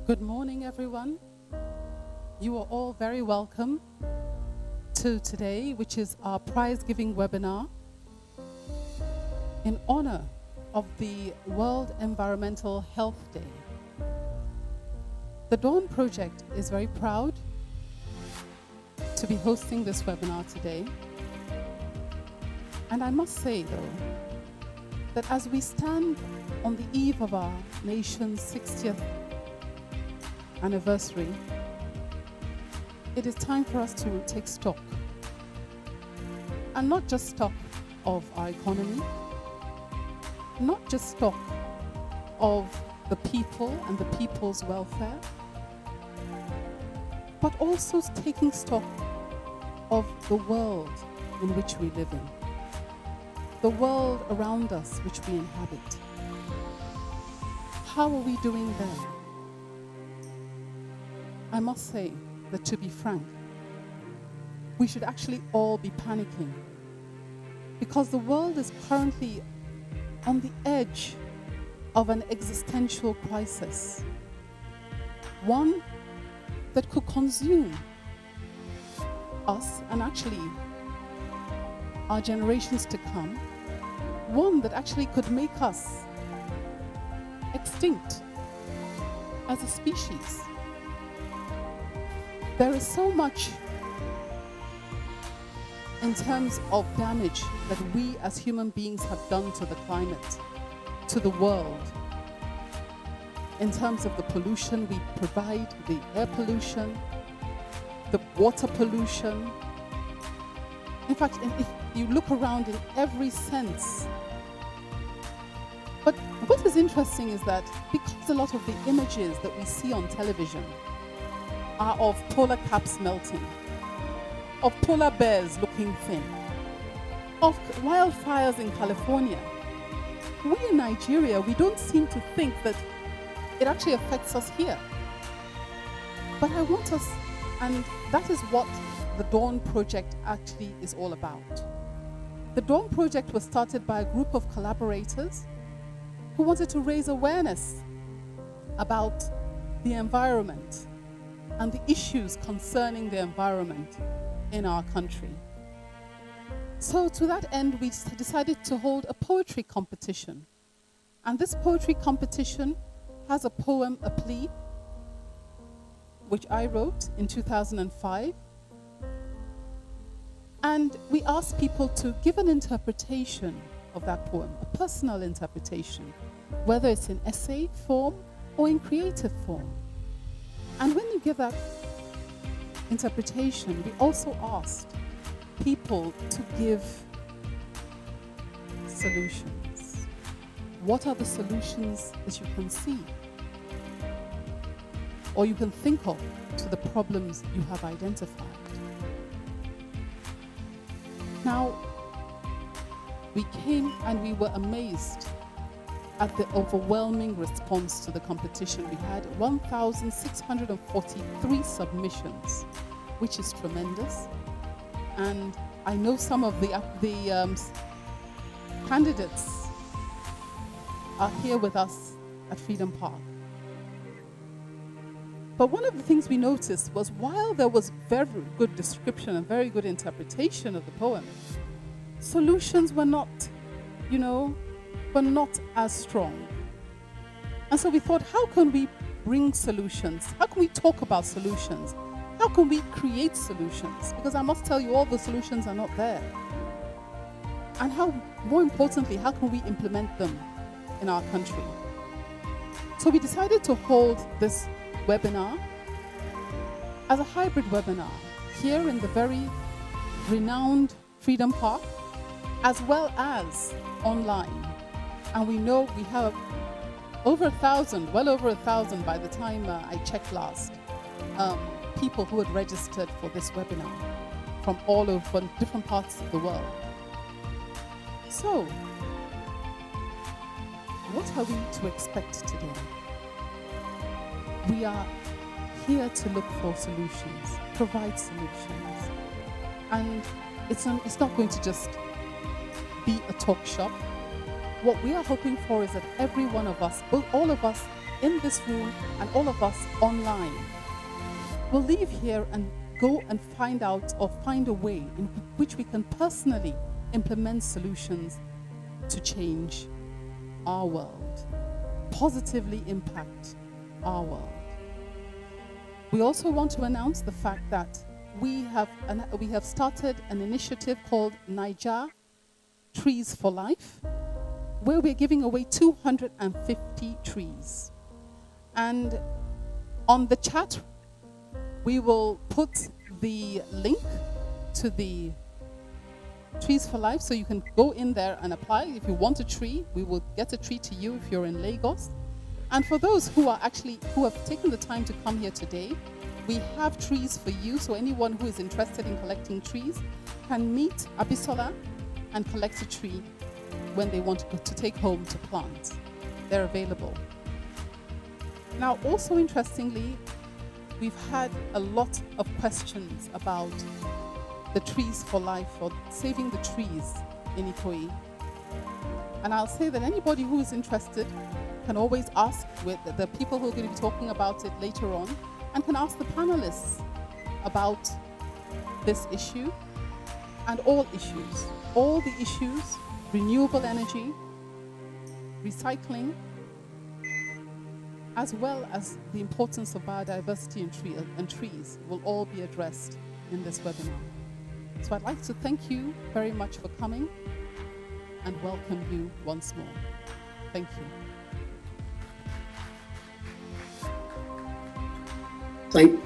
Good morning, everyone. You are all very welcome to today, which is our prize-giving webinar in honor of the World Environmental Health Day. The Dawn Project is very proud to be hosting this webinar today. And I must say, though, that as we stand on the eve of our nation's 60th anniversary, it is time for us to take stock. And not just stock of our economy, not just stock of the people and the people's welfare, but also taking stock of the world in which we live in, the world around us which we inhabit. How are we doing there? I must say that, to be frank, we should actually all be panicking, because the world is currently on the edge of an existential crisis, one that could consume us and actually our generations to come, one that actually could make us extinct as a species. There is so much in terms of damage that we as human beings have done to the climate, to the world, in terms of the pollution we provide, the air pollution, the water pollution. In fact, if you look around in every sense. But what is interesting is that because a lot of the images that we see on television are of polar caps melting, of polar bears looking thin, of wildfires in California, we in Nigeria, we don't seem to think that it actually affects us here. But I want us, and that is what the Dawn Project actually is all about. The Dawn Project was started by a group of collaborators who wanted to raise awareness about the environment and the issues concerning the environment in our country. So to that end, we decided to hold a poetry competition. And this poetry competition has a poem, a plea, which I wrote in 2005. And we asked people to give an interpretation of that poem, a personal interpretation, whether it's in essay form or in creative form. And when you give that interpretation, we also asked people to give solutions. What are the solutions that you can see or you can think of to the problems you have identified? Now, we came and we were amazed at the overwhelming response to the competition. We had 1,643 submissions, which is tremendous. And I know some of the candidates are here with us at Freedom Park. But one of the things we noticed was, while there was very good description and very good interpretation of the poem, solutions were not, were not as strong. And so we thought, how can we bring solutions? How can we talk about solutions? How can we create solutions? Because I must tell you, all the solutions are not there. And more importantly, how can we implement them in our country? So we decided to hold this webinar as a hybrid webinar here in the very renowned Freedom Park, as well as online. And we know we have over 1,000, well over 1,000 by the time I checked last, people who had registered for this webinar from all over different parts of the world. So, what are we to expect today? We are here to look for solutions, provide solutions. And it's not going to just be a talk shop. What we are hoping for is that every one of us, all of us in this room and all of us online will leave here and go and find out or find a way in which we can personally implement solutions to change our world, positively impact our world. We also want to announce the fact that we have started an initiative called Niger Trees for Life, where we're giving away 250 trees. And on the chat, we will put the link to the Trees for Life, so you can go in there and apply. If you want a tree, we will get a tree to you if you're in Lagos. And for those who have taken the time to come here today, we have trees for you. So anyone who is interested in collecting trees can meet Abisola and collect a tree when they want to take home to plant. They're available. Now, also interestingly, we've had a lot of questions about the Trees for Life, or saving the trees in Ikoyi. And I'll say that anybody who is interested can always ask with the people who are going to be talking about it later on, and can ask the panelists about this issue and all the issues, renewable energy, recycling, as well as the importance of biodiversity and trees will all be addressed in this webinar. So I'd like to thank you very much for coming and welcome you once more. Thank you. Thank